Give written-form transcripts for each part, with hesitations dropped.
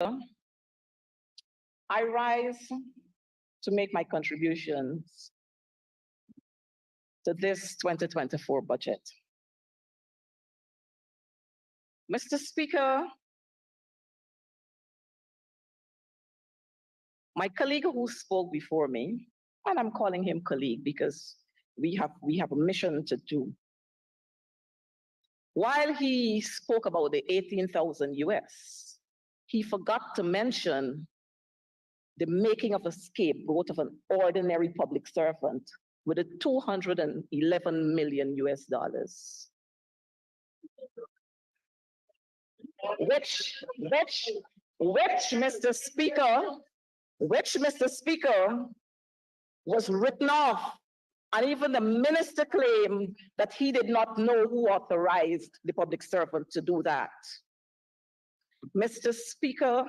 I rise to make my contributions to this 2024 budget. Mr. Speaker, my colleague who spoke before me, and I'm calling him colleague because we have a mission to do. While he spoke about the 18,000 US, he forgot to mention the making of a scapegoat of an ordinary public servant with a 211 million US dollars. Which, Mr. Speaker, was written off. And even the minister claimed that he did not know who authorized the public servant to do that. Mr. Speaker,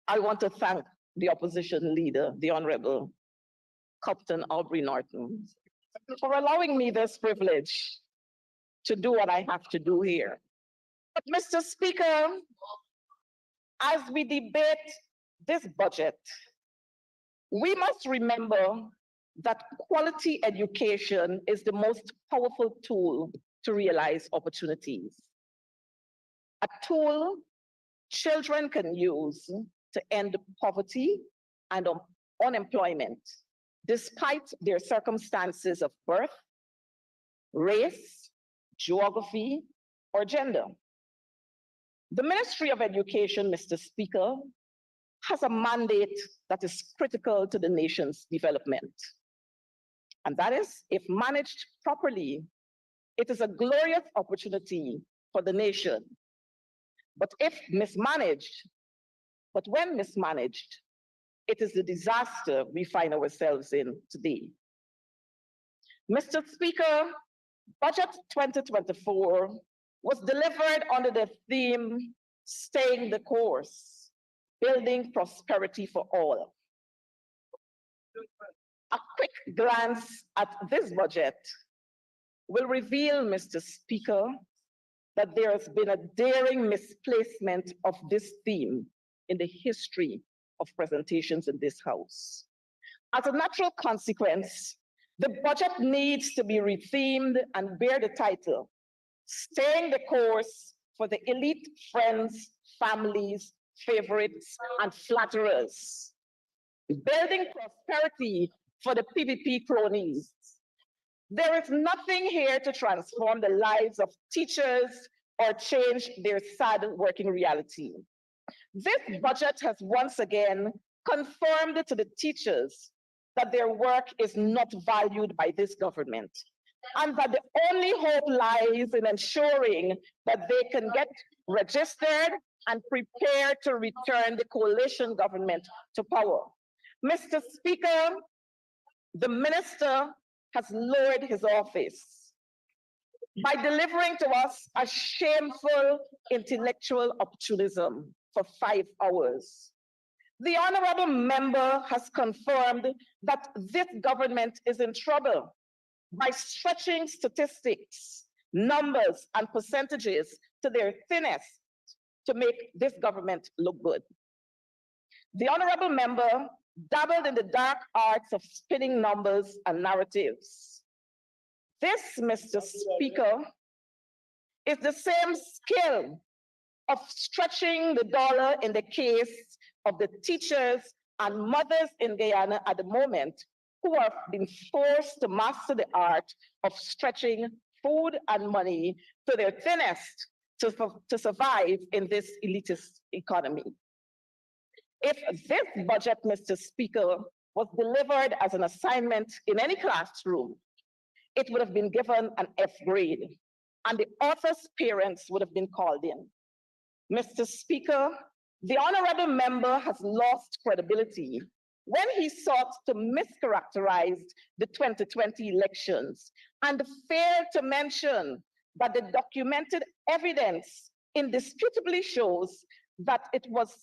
I want to thank the opposition leader, the Honorable Captain Aubrey Norton, for allowing me this privilege to do what I have to do here. But Mr. Speaker, as we debate this budget, we must remember that quality education is the most powerful tool to realize opportunities. A tool children can use to end poverty and unemployment, despite their circumstances of birth, race, geography, or gender. The Ministry of Education, Mr. Speaker, has a mandate that is critical to the nation's development. And that is, if managed properly, it is a glorious opportunity for the nation. But when mismanaged, it is the disaster we find ourselves in today. Mr. Speaker, Budget 2024 was delivered under the theme, Staying the Course, Building Prosperity for All. A quick glance at this budget will reveal, Mr. Speaker, that there has been a daring misplacement of this theme in the history of presentations in this House. As a natural consequence, the budget needs to be rethemed and bear the title, Staying the Course for the Elite Friends, Families, Favorites, and Flatterers. Building prosperity for the PPP cronies. There is nothing here to transform the lives of teachers or change their sad working reality. This budget has once again confirmed to the teachers that their work is not valued by this government, and that the only hope lies in ensuring that they can get registered and prepare to return the coalition government to power. Mr. Speaker, the minister has lowered his office by delivering to us a shameful intellectual opportunism for 5 hours. The honorable member has confirmed that this government is in trouble by stretching statistics, numbers, and percentages to their thinnest to make this government look good. The honorable member dabbled in the dark arts of spinning numbers and narratives. This, Mr. Speaker, is the same skill of stretching the dollar in the case of the teachers and mothers in Guyana at the moment who have been forced to master the art of stretching food and money to their thinnest to survive in this elitist economy. If this budget, Mr. Speaker, was delivered as an assignment in any classroom, it would have been given an F grade, and the author's parents would have been called in. Mr. Speaker, the honorable member has lost credibility when he sought to mischaracterize the 2020 elections and failed to mention that the documented evidence indisputably shows that it was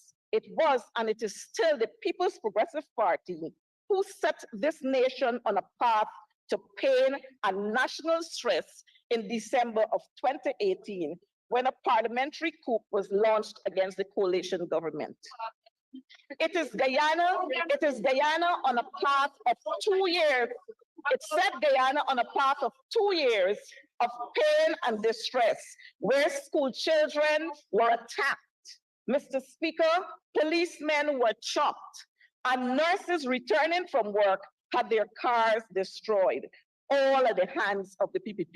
and it is still the People's Progressive Party who set this nation on a path to pain and national stress in December of 2018 when a parliamentary coup was launched against the coalition government. It is Guyana on a path of 2 years. It set Guyana on a path of 2 years of pain and distress, where school children were attacked. Mr. Speaker, policemen were chopped, and nurses returning from work had their cars destroyed, all at the hands of the PPP.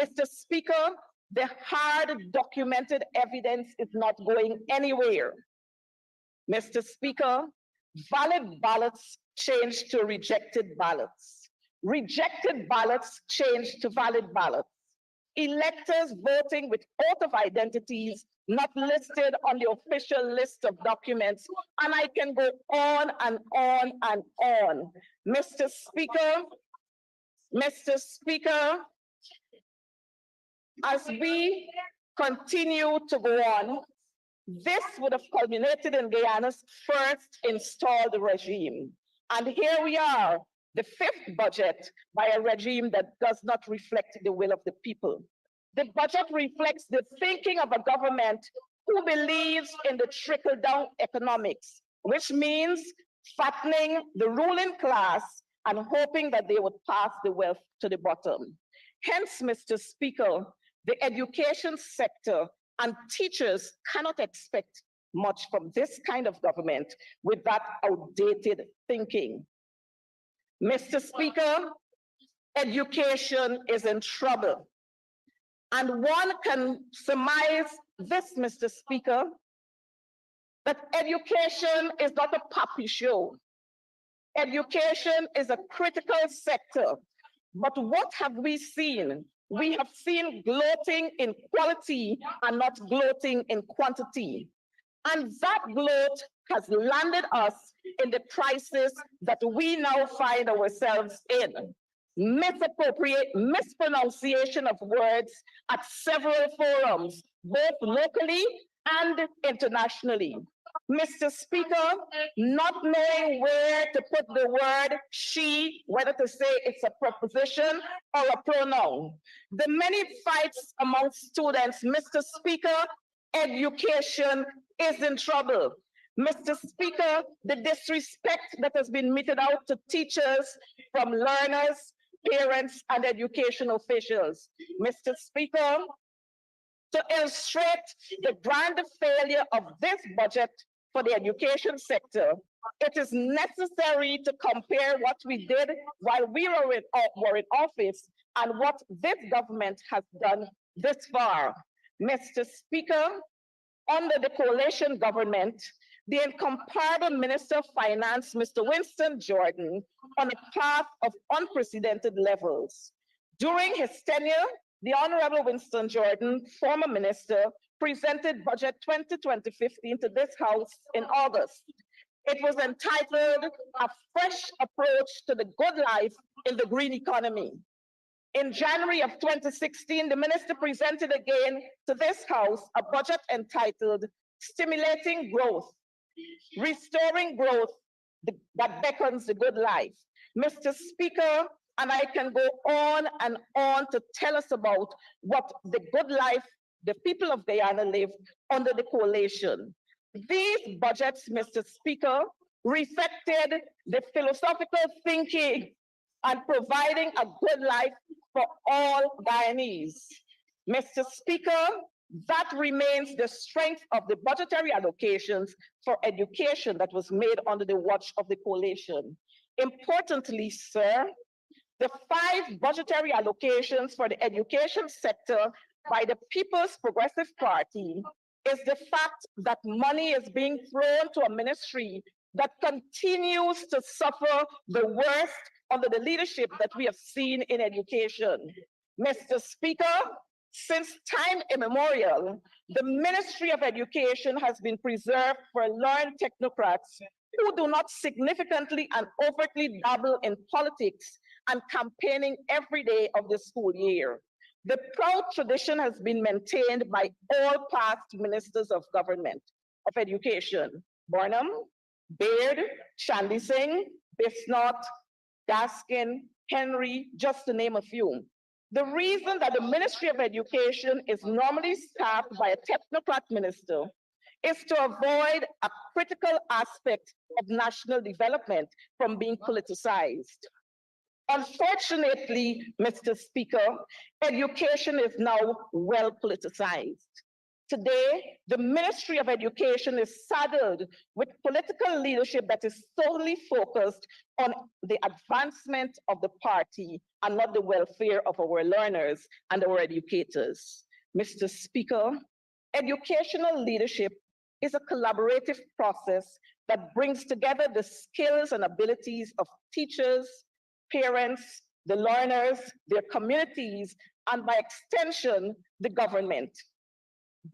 Mr. Speaker, the hard documented evidence is not going anywhere. Mr. Speaker, valid ballots changed to rejected ballots. Rejected ballots changed to valid ballots. Electors voting with oath of identities not listed on the official list of documents, and I can go on and on and on. Mr. Speaker, as we continue to go on, this would have culminated in Guyana's first installed regime. And here we are, the fifth budget by a regime that does not reflect the will of the people. The budget reflects the thinking of a government who believes in the trickle-down economics, which means fattening the ruling class and hoping that they would pass the wealth to the bottom. Hence, Mr. Speaker, the education sector and teachers cannot expect much from this kind of government with that outdated thinking. Mr. Speaker, education is in trouble. And one can surmise this, Mr. Speaker, that education is not a puppy show. Education is a critical sector. But what have we seen? We have seen gloating in quality and not gloating in quantity. And that gloat has landed us in the crisis that we now find ourselves in. Mispronunciation of words at several forums, both locally and internationally. Mr. Speaker, not knowing where to put the word she, whether to say it's a preposition or a pronoun. The many fights among students, Mr. Speaker, education is in trouble. Mr. Speaker, the disrespect that has been meted out to teachers from learners, parents, and education officials. Mr. Speaker, to illustrate the grand failure of this budget for the education sector, it is necessary to compare what we did while we were in office and what this government has done this far. Mr. Speaker, under the coalition government, the incomparable Minister of Finance, Mr. Winston Jordan, on a path of unprecedented levels. During his tenure, the Honorable Winston Jordan, former minister, presented Budget 2020-15 to this House in August. It was entitled A Fresh Approach to the Good Life in the Green Economy. In January of 2016, the minister presented again to this House a budget entitled Stimulating Growth, Restoring Growth that Beckons the Good Life. Mr. Speaker, and I can go on and on to tell us about what the good life the people of Guyana live under the coalition. These budgets, Mr. Speaker, reflected the philosophical thinking and providing a good life for all Guyanese. Mr. Speaker, that remains the strength of the budgetary allocations for education that was made under the watch of the coalition. Importantly, sir, the 5 budgetary allocations for the education sector by the People's Progressive Party is the fact that money is being thrown to a ministry that continues to suffer the worst under the leadership that we have seen in education. Mr. Speaker, since time immemorial, the Ministry of Education has been preserved for learned technocrats who do not significantly and overtly dabble in politics and campaigning every day of the school year. The proud tradition has been maintained by all past ministers of government of education: Burnham, Baird, Shandy Singh, Bisnot, Gaskin, Henry, just to name a few. The reason that the Ministry of Education is normally staffed by a technocrat minister is to avoid a critical aspect of national development from being politicized. Unfortunately, Mr. Speaker, education is now well politicized. Today, the Ministry of Education is saddled with political leadership that is solely focused on the advancement of the party and not the welfare of our learners and our educators. Mr. Speaker, educational leadership is a collaborative process that brings together the skills and abilities of teachers, parents, the learners, their communities, and by extension, the government,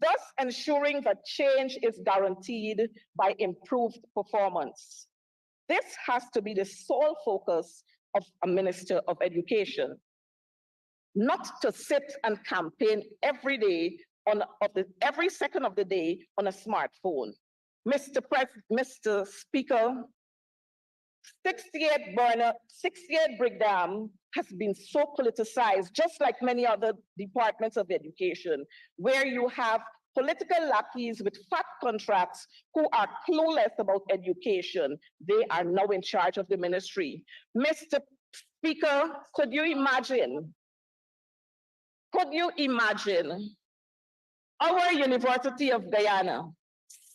thus ensuring that change is guaranteed by improved performance. This has to be the sole focus of a Minister of Education, not to sit and campaign every day every second of the day on a smartphone. Mr. Speaker, 68 Brigham has been so politicized, just like many other departments of education, where you have political lackeys with fat contracts who are clueless about education. They are now in charge of the ministry. Mr. Speaker, could you imagine our University of Guyana,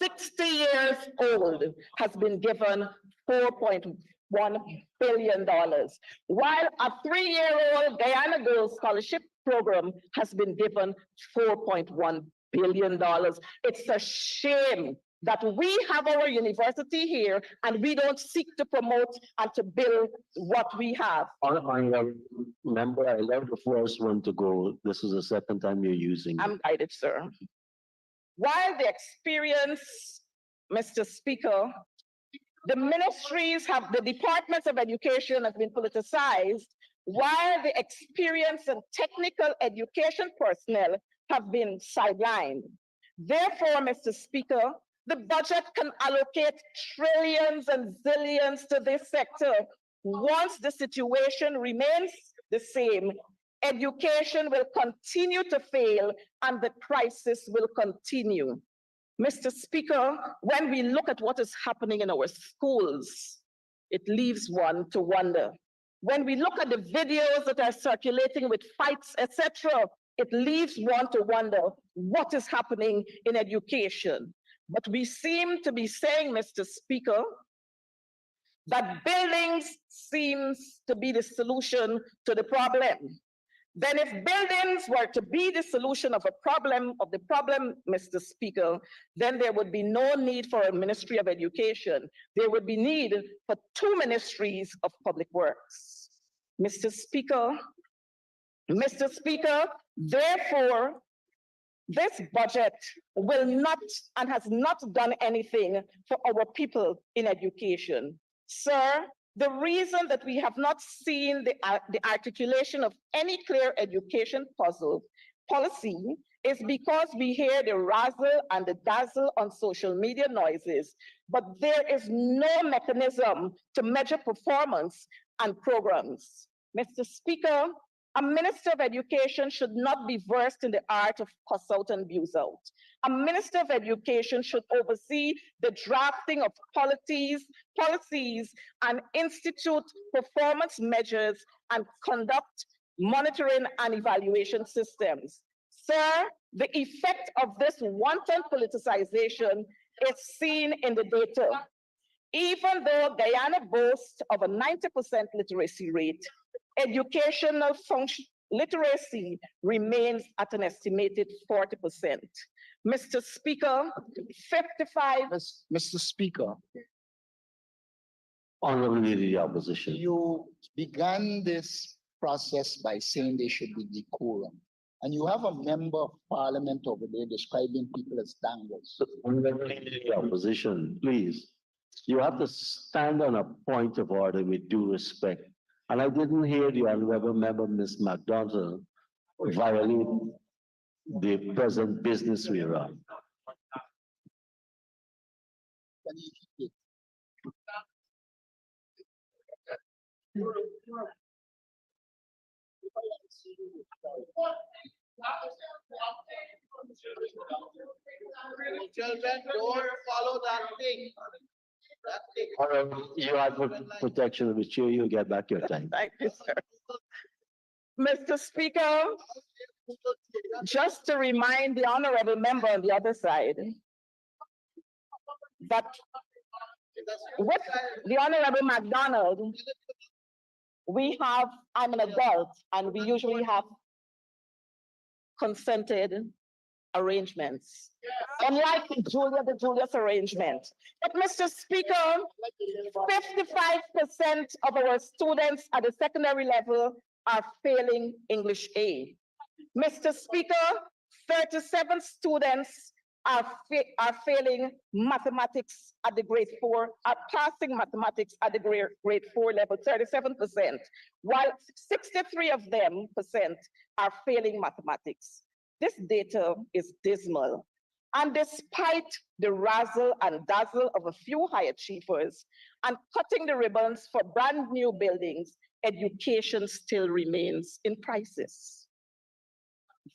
60 years old, has been given $4.1 billion, while a 3-year-old Guyana Girls Scholarship Program has been given $4.1 billion. It's a shame that we have our university here and we don't seek to promote and to build what we have. Honorable member, I allowed the first one to go. This is the second time you're using it. I'm guided, sir. While the experience, Mr. Speaker, the departments of education have been politicized, while the experience and technical education personnel have been sidelined. Therefore, Mr. Speaker, the budget can allocate trillions and zillions to this sector. Once the situation remains the same, education will continue to fail and the crisis will continue. Mr. Speaker, when we look at what is happening in our schools, it leaves one to wonder. When we look at the videos that are circulating with fights, etc., it leaves one to wonder what is happening in education. But we seem to be saying, Mr. Speaker, that buildings seems to be the solution to the problem. Then if buildings were to be the solution of the problem, Mr. Speaker, then there would be no need for a Ministry of Education. There would be need for 2 ministries of public works. Mr. Speaker, therefore, this budget will not and has not done anything for our people in education. Sir, the reason that we have not seen the articulation of any clear education policy is because we hear the razzle and the dazzle on social media noises, but there is no mechanism to measure performance and programs. Mr. Speaker, a Minister of Education should not be versed in the art of cuss out and abuse out. A Minister of Education should oversee the drafting of policies and institute performance measures and conduct monitoring and evaluation systems. Sir, the effect of this wanton politicization is seen in the data. Even though Guyana boasts of a 90% literacy rate, educational literacy remains at an estimated 40%. Mr. Speaker, 55. Mr. Speaker, Honorable Leader of the Opposition. you began this process by saying there should be decorum. And you have a member of parliament over there describing people as dangles. Honorable Leader of the Opposition, please. You have to stand on a point of order with due respect. And I didn't hear the honorable member, Ms. McDonald, violate the present business we run. Can you keep it? Children, don't follow that thing. All right, you have protection, which you get back your time. Thank you, sir. Mr. Speaker, just to remind the honorable member on the other side that with the honorable McDonald, I'm an adult, and we usually have consented arrangements, unlike the Julius arrangement. But Mr. Speaker, 55% of our students at the secondary level are failing English A. Mr. Speaker, 37 students are failing mathematics at the grade 4, are passing mathematics at the grade 4 level, 37%, while 63 of them are failing mathematics. This data is dismal. And despite the razzle and dazzle of a few high achievers and cutting the ribbons for brand new buildings, education still remains in crisis.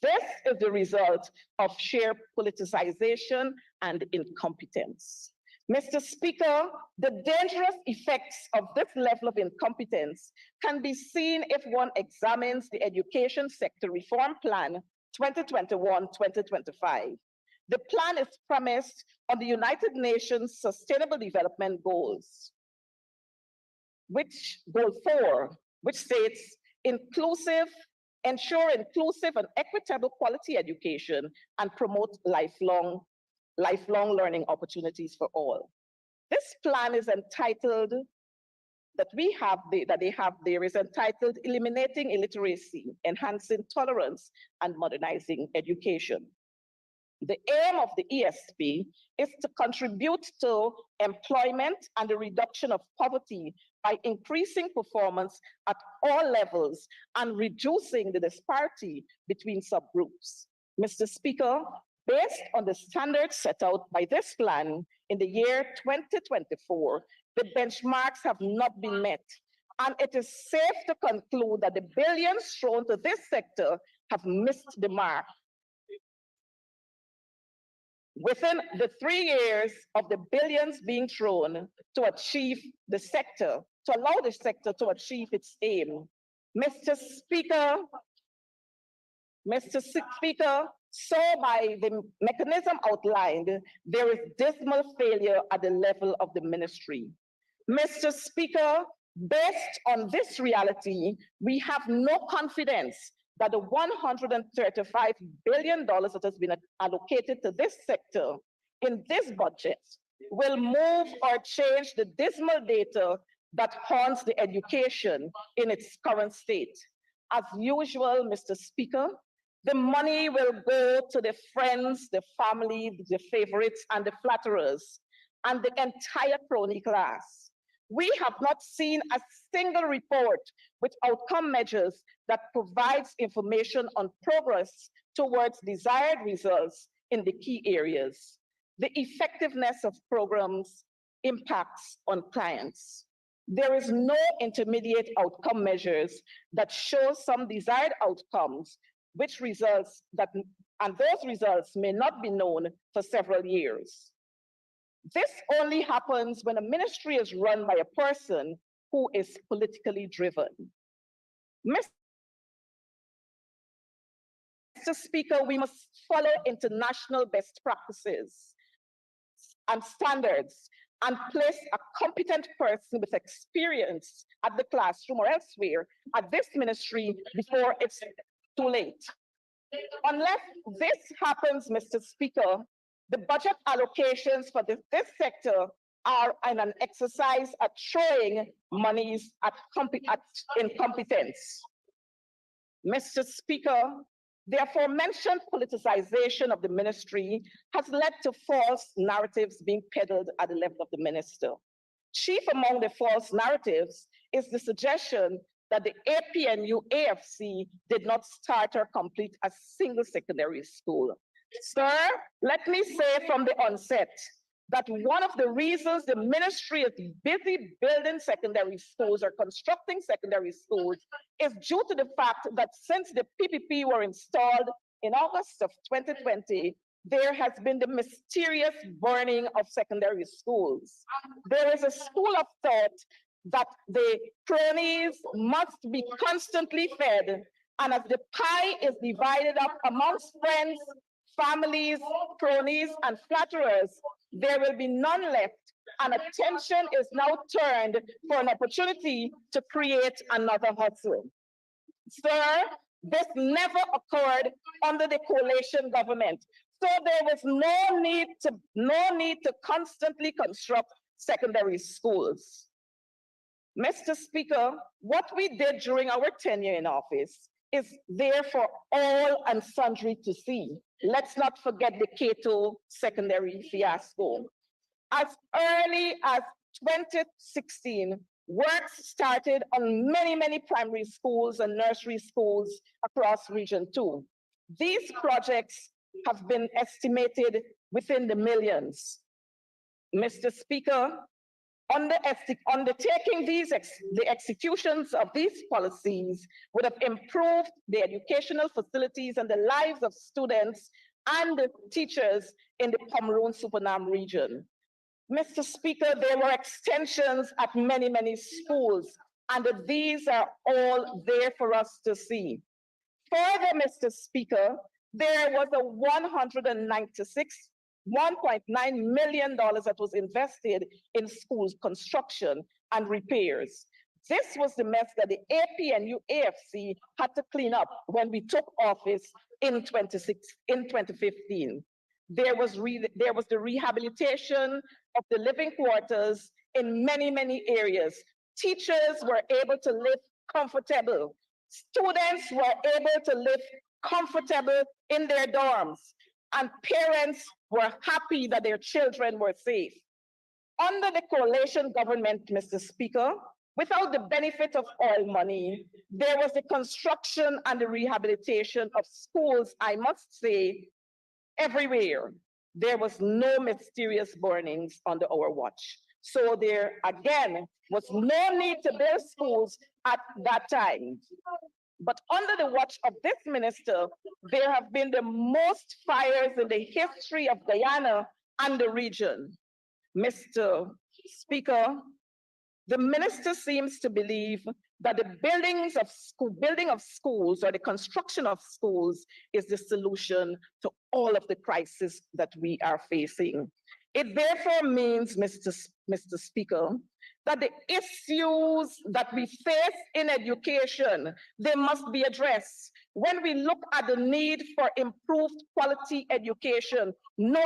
This is the result of sheer politicization and incompetence. Mr. Speaker, the dangerous effects of this level of incompetence can be seen if one examines the Education Sector Reform Plan 2021-2025. The plan is premised on the United Nations Sustainable Development Goals, Goal 4, which states ensure inclusive and equitable quality education and promote lifelong learning opportunities for all. This plan is entitled, they have there is entitled Eliminating Illiteracy, Enhancing Tolerance and Modernizing Education. The aim of the ESP is to contribute to employment and the reduction of poverty by increasing performance at all levels and reducing the disparity between subgroups. Mr. Speaker, based on the standards set out by this plan in the year 2024, the benchmarks have not been met, and it is safe to conclude that the billions thrown to this sector have missed the mark. Within the 3 years of the billions being thrown to achieve the sector, to allow the sector to achieve its aim, Mr. Speaker, so by the mechanism outlined, there is dismal failure at the level of the ministry. Mr. Speaker, based on this reality, we have no confidence that the $135 billion that has been allocated to this sector in this budget will move or change the dismal data that haunts the education in its current state. As usual, Mr. Speaker, the money will go to the friends, the family, the favorites, and the flatterers, and the entire crony class. We have not seen a single report with outcome measures that provides information on progress towards desired results in the key areas. The effectiveness of programs impacts on clients. There is no intermediate outcome measures that show some desired outcomes, and those results may not be known for several years. This only happens when a ministry is run by a person who is politically driven. Mr. Speaker, we must follow international best practices and standards and place a competent person with experience at the classroom or elsewhere at this ministry before it's too late. Unless this happens, Mr. Speaker, the budget allocations for this sector are an exercise at throwing monies at incompetence. Mr. Speaker, the aforementioned politicization of the ministry has led to false narratives being peddled at the level of the minister. Chief among the false narratives is the suggestion that the APNU AFC did not start or complete a single secondary school. Sir, let me say from the onset that one of the reasons the ministry is busy building secondary schools or constructing secondary schools is due to the fact that since the PPP were installed in August of 2020, there has been the mysterious burning of secondary schools. There is a school of thought that the cronies must be constantly fed, and as the pie is divided up amongst friends, families, cronies, and flatterers, there will be none left, and attention is now turned for an opportunity to create another hustle. Sir, this never occurred under the coalition government. So there was no need to constantly construct secondary schools. Mr. Speaker, what we did during our tenure in office is there for all and sundry to see. Let's not forget the Cato secondary fiasco. As early as 2016, works started on many primary schools and nursery schools across Region 2. These projects have been estimated within the millions. Mr. Speaker, undertaking the executions of these policies would have improved the educational facilities and the lives of students and teachers in the Pomeroon Supernam region. Mr. Speaker, there were extensions at many schools, and these are all there for us to see. Further, Mr. Speaker, there was a $1.9 million that was invested in schools construction and repairs. This was the mess that the APNU AFC had to clean up when we took office in 2015. There was the rehabilitation of the living quarters in many areas. Teachers were able to live comfortable. Students were able to live comfortable in their dorms, and parents were happy that their children were safe. Under the coalition government, Mr. Speaker, without the benefit of oil money, there was the construction and the rehabilitation of schools, I must say, everywhere. There was no mysterious burnings under our watch. So there, again, was no need to build schools at that time. But under the watch of this minister, there have been the most fires in the history of Guyana and the region. Mr. Speaker, the minister seems to believe that the building of schools or the construction of schools is the solution to all of the crises that we are facing. It therefore means, Mr. Speaker, that the issues that we face in education, they must be addressed. When we look at the need for improved quality education, no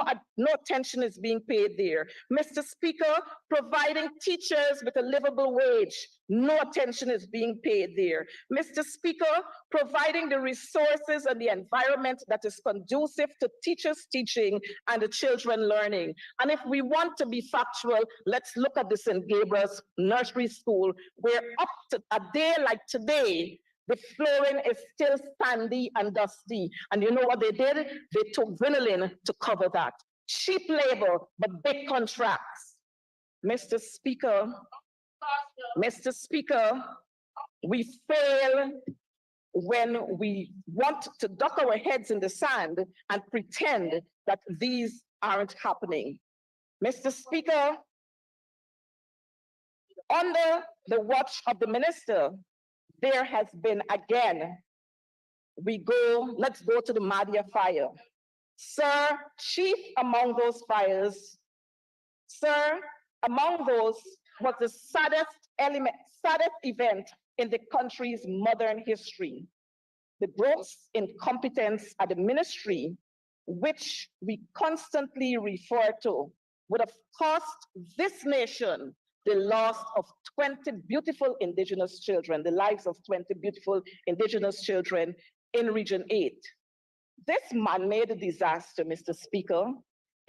attention is being paid there. Mr. Speaker, providing teachers with a livable wage, no attention is being paid there. Mr. Speaker, providing the resources and the environment that is conducive to teachers teaching and the children learning. And if we want to be factual, let's look at the St. Gabriel's Nursery School, where up to a day like today, the flooring is still sandy and dusty. And you know what they did? They took vinylin to cover that. Cheap labor, but big contracts. Mr. Speaker, we fail when we want to duck our heads in the sand and pretend that these aren't happening. Mr. Speaker, under the watch of the minister, there has been again, let's go to the Madia fire. Sir, chief among those fires, sir, among those was the saddest event in the country's modern history. The gross incompetence at the ministry, which we constantly refer to, would have cost this nation the loss of 20 beautiful indigenous children, the lives of 20 beautiful indigenous children in Region 8. This man-made disaster, Mr. Speaker,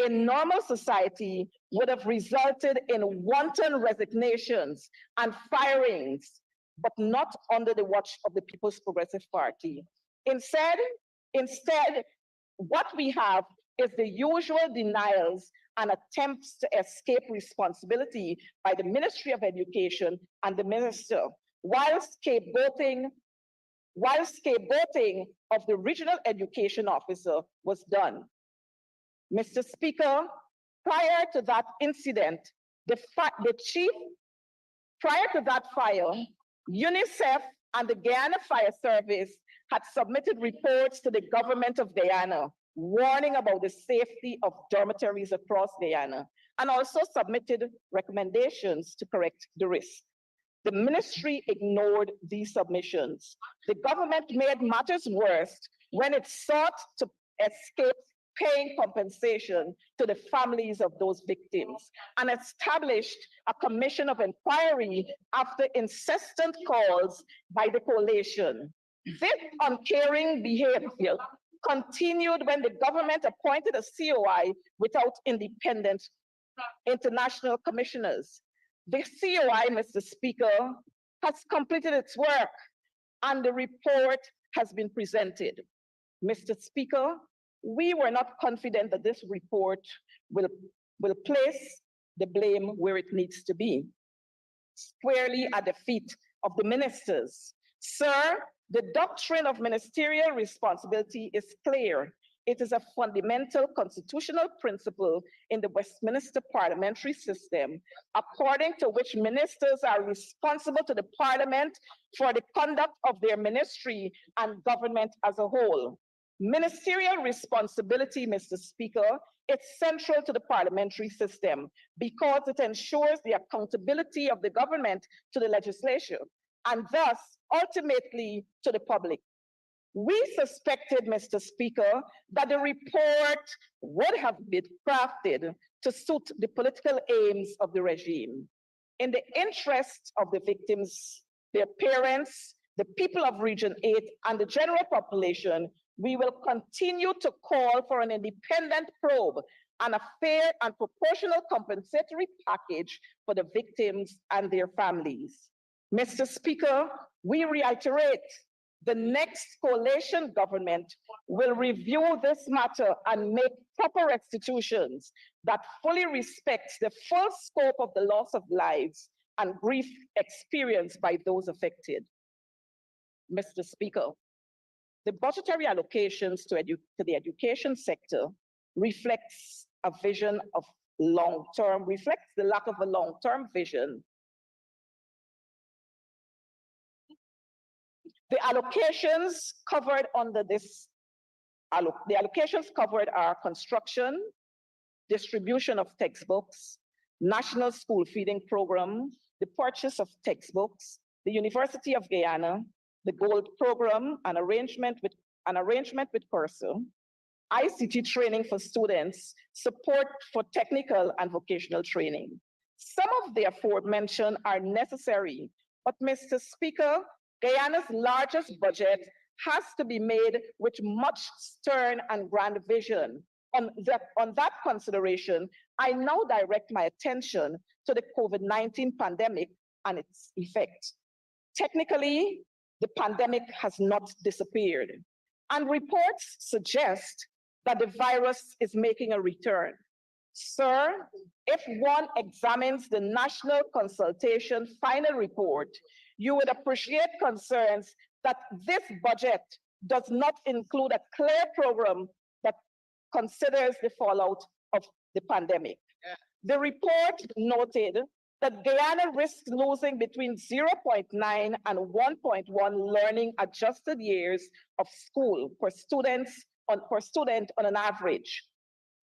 in normal society would have resulted in wanton resignations and firings, but not under the watch of the People's Progressive Party. Instead, what we have is the usual denials and attempts to escape responsibility by the Ministry of Education and the minister, while scapegoating of the regional education officer was done. Mr. Speaker, prior to that incident, prior to that fire, UNICEF and the Guyana Fire Service had submitted reports to the government of Guyana warning about the safety of dormitories across Guyana, and also submitted recommendations to correct the risk. The ministry ignored these submissions. The government made matters worse when it sought to escape paying compensation to the families of those victims and established a commission of inquiry after insistent calls by the coalition. This uncaring behavior continued when the government appointed a COI without independent international commissioners. The COI, Mr. Speaker, has completed its work and the report has been presented. Mr. Speaker, we were not confident that this report will place the blame where it needs to be, squarely at the feet of the ministers. Sir, the doctrine of ministerial responsibility is clear. It is a fundamental constitutional principle in the Westminster parliamentary system, according to which ministers are responsible to the parliament for the conduct of their ministry and government as a whole. Ministerial responsibility, Mr. Speaker, is central to the parliamentary system because it ensures the accountability of the government to the legislature and thus ultimately to the public. We suspected, Mr. Speaker, that the report would have been crafted to suit the political aims of the regime. In the interest of the victims, their parents, the people of Region 8, and the general population, we will continue to call for an independent probe and a fair and proportional compensatory package for the victims and their families. Mr. Speaker, we reiterate the next coalition government will review this matter and make proper restitutions that fully respects the full scope of the loss of lives and grief experienced by those affected. Mr. Speaker, the budgetary allocations to the education sector reflects a vision of reflects the lack of a long-term vision. The allocations covered under this, the allocations covered are construction, distribution of textbooks, national school feeding program, the purchase of textbooks, the University of Guyana, the Gold Program, an arrangement with Cursor, ICT training for students, support for technical and vocational training. Some of the aforementioned are necessary, but Mr. Speaker, Guyana's largest budget has to be made with much stern and grand vision. On that consideration, I now direct my attention to the COVID-19 pandemic and its effect. Technically, the pandemic has not disappeared, and reports suggest that the virus is making a return. Sir, if one examines the National Consultation final report, you would appreciate concerns that this budget does not include a clear program that considers the fallout of the pandemic. Yeah. The report noted that Guyana risks losing between 0.9 and 1.1 learning adjusted years of school per student on an average,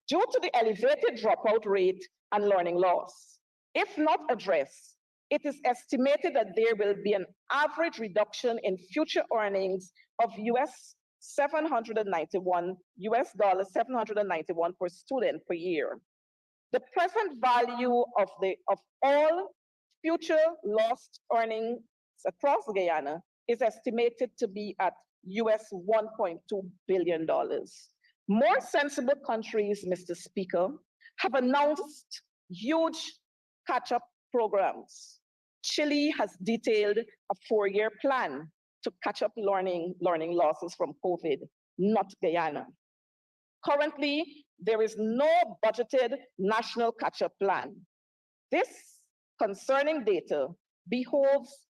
due to the elevated dropout rate and learning loss. If not addressed, it is estimated that there will be an average reduction in future earnings of $791 per student per year. The present value of all future lost earnings across Guyana is estimated to be at $1.2 billion. More sensible countries, Mr. Speaker, have announced huge catch-up programs. Chile has detailed a 4-year plan to catch up learning losses from COVID, not Guyana. Currently, there is no budgeted national catch-up plan. This concerning data behoves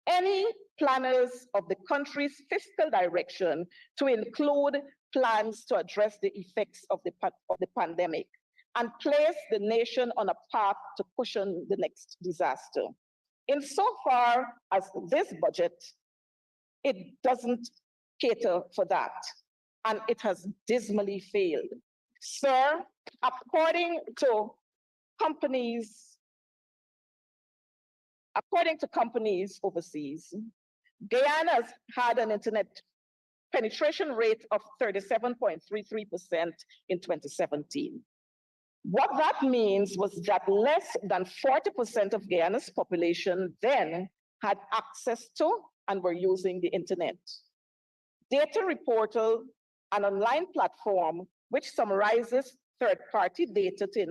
any planners of the country's fiscal direction to include plans to address the effects of the pandemic and place the nation on a path to cushion the next disaster. Insofar as this budget, it doesn't cater for that, and it has dismally failed. Sir, according to companies overseas, Guyana's had an internet penetration rate of 37.33% in 2017. What that means was that less than 40% of Guyana's population then had access to and were using the internet. Data Reportal, an online platform which summarizes third-party data to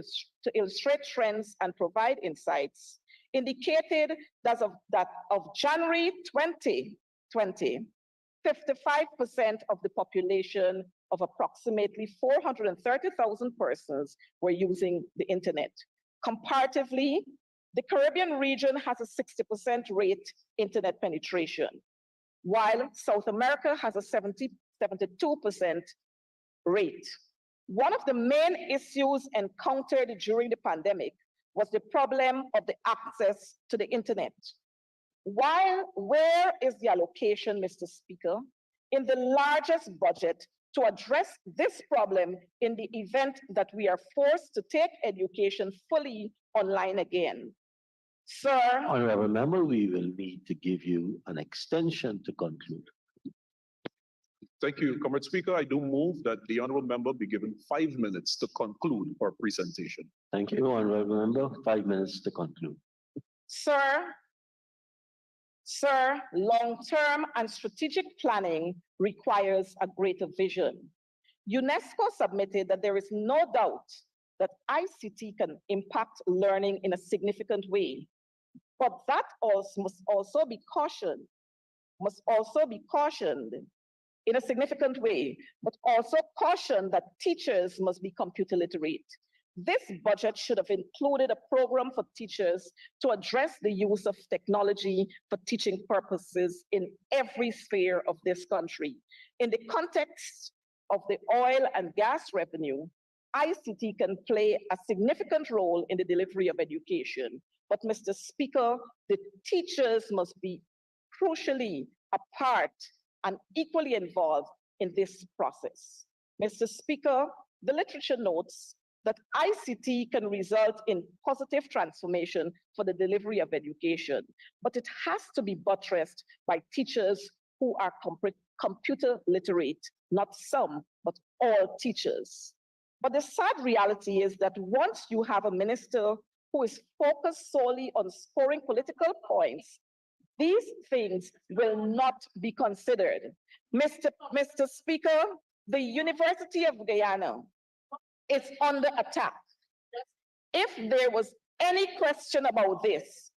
illustrate trends and provide insights, indicated that of January 2020, 55% of the population of approximately 430,000 persons were using the internet. Comparatively, the Caribbean region has a 60% rate internet penetration, while South America has a 72% rate. One of the main issues encountered during the pandemic was the problem of the access to the internet. Where is the allocation, Mr. Speaker, in the largest budget to address this problem in the event that we are forced to take education fully online again? Sir. Honorable member, we will need to give you an extension to conclude. Thank you, Comrade Speaker. I do move that the honorable member be given 5 minutes to conclude her presentation. Thank you, honorable member. 5 minutes to conclude. Sir, long-term and strategic planning requires a greater vision. UNESCO submitted that there is no doubt that ICT can impact learning in a significant way, but that must also be cautioned in a significant way, but also caution that teachers must be computer literate. This budget should have included a program for teachers to address the use of technology for teaching purposes in every sphere of this country. In the context of the oil and gas revenue, ICT can play a significant role in the delivery of education. But Mr. Speaker, the teachers must be crucially a part and equally involved in this process. Mr. Speaker, the literature notes that ICT can result in positive transformation for the delivery of education, but it has to be buttressed by teachers who are computer literate, not some, but all teachers. But the sad reality is that once you have a minister who is focused solely on scoring political points, these things will not be considered. Mr. Speaker, the University of Guyana is under attack. If there was any question about this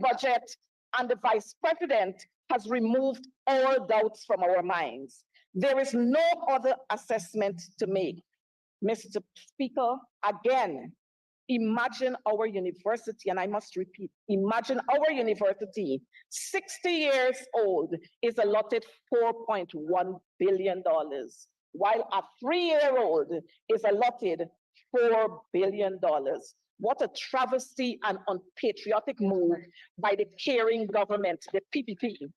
budget and the Vice President has removed all doubts from our minds. There is no other assessment to make. Mr. Speaker, again, imagine our university, and I must repeat, imagine our university, 60 years old, is allotted $4.1 billion, while a 3-year-old is allotted $4 billion. What a travesty and unpatriotic move by the caring government, the PPP.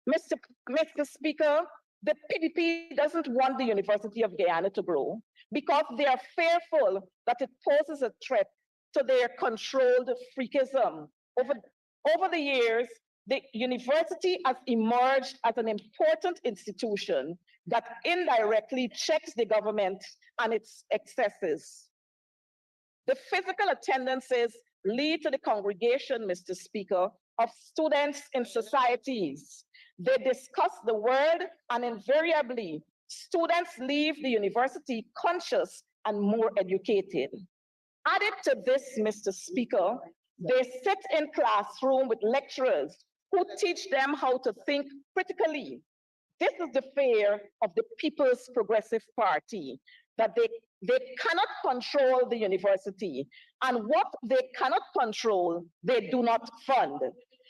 Mr. Speaker, the PPP doesn't want the University of Guyana to grow because they are fearful that it poses a threat to their controlled freakism. Over the years, the university has emerged as an important institution that indirectly checks the government and its excesses. The physical attendances lead to the congregation, Mr. Speaker, of students in societies. They discuss the word, and invariably, students leave the university conscious and more educated. Added to this, Mr. Speaker, they sit in classroom with lecturers who teach them how to think critically. This is the fear of the People's Progressive Party. that they cannot control the university, and what they cannot control, they do not fund.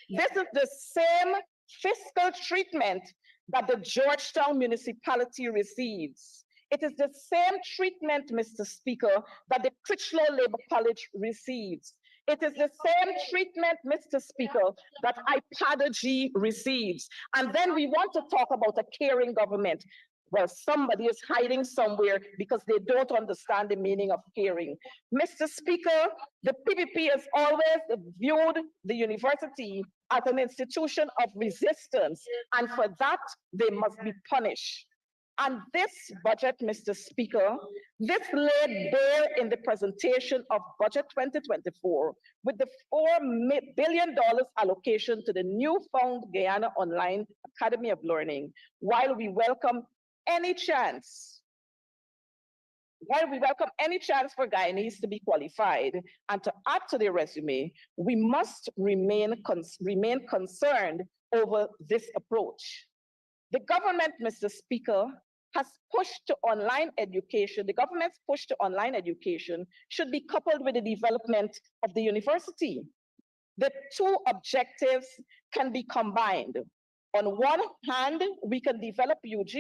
This is the same fiscal treatment that the Georgetown municipality receives. It is the same treatment, Mr. Speaker, that the Critchlow Labor College receives. It is the same treatment, Mr. Speaker, that IPADG receives. And then we want to talk about a caring government. Well, somebody is hiding somewhere because they don't understand the meaning of caring. Mr. Speaker, the PPP has always viewed the university as an institution of resistance, and for that, they must be punished. And this budget, Mr. Speaker, this laid bare in the presentation of Budget 2024 with the $4 billion allocation to the newfound Guyana Online Academy of Learning. While we welcome any chance for Guyanese to be qualified and to add to their resume, we must remain concerned over this approach. The government, Mr. Speaker, has pushed to online education. The government's push to online education should be coupled with the development of the university. The two objectives can be combined. On one hand, we can develop UG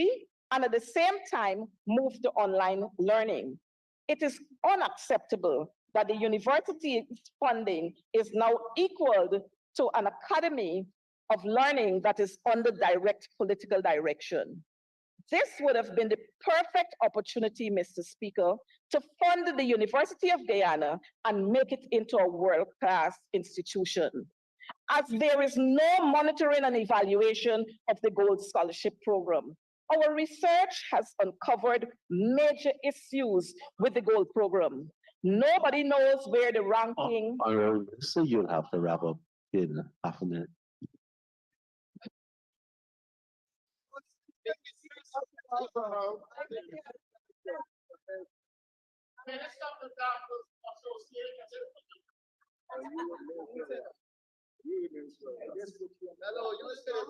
and at the same time move to online learning. It is unacceptable that the university's funding is now equaled to an academy of learning that is under direct political direction. This would have been the perfect opportunity, Mr. Speaker, to fund the University of Guyana and make it into a world-class institution. As there is no monitoring and evaluation of the Gold Scholarship Program, our research has uncovered major issues with the Gold Program. Nobody knows where the ranking. So you'll have to wrap up in half a minute.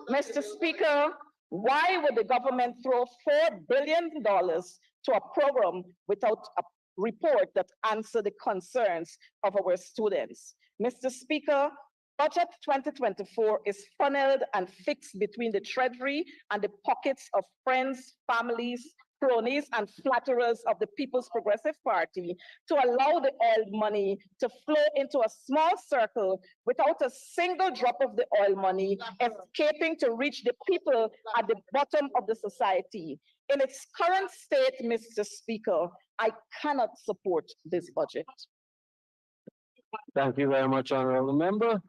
Mr. Speaker, why would the government throw $4 billion to a program without a report that answers the concerns of our students? Mr. Speaker, Budget 2024 is funneled and fixed between the Treasury and the pockets of friends, families, cronies, and flatterers of the People's Progressive Party to allow the oil money to flow into a small circle without a single drop of the oil money escaping to reach the people at the bottom of the society. In its current state, Mr. Speaker, I cannot support this budget. Thank you very much, Honorable Member.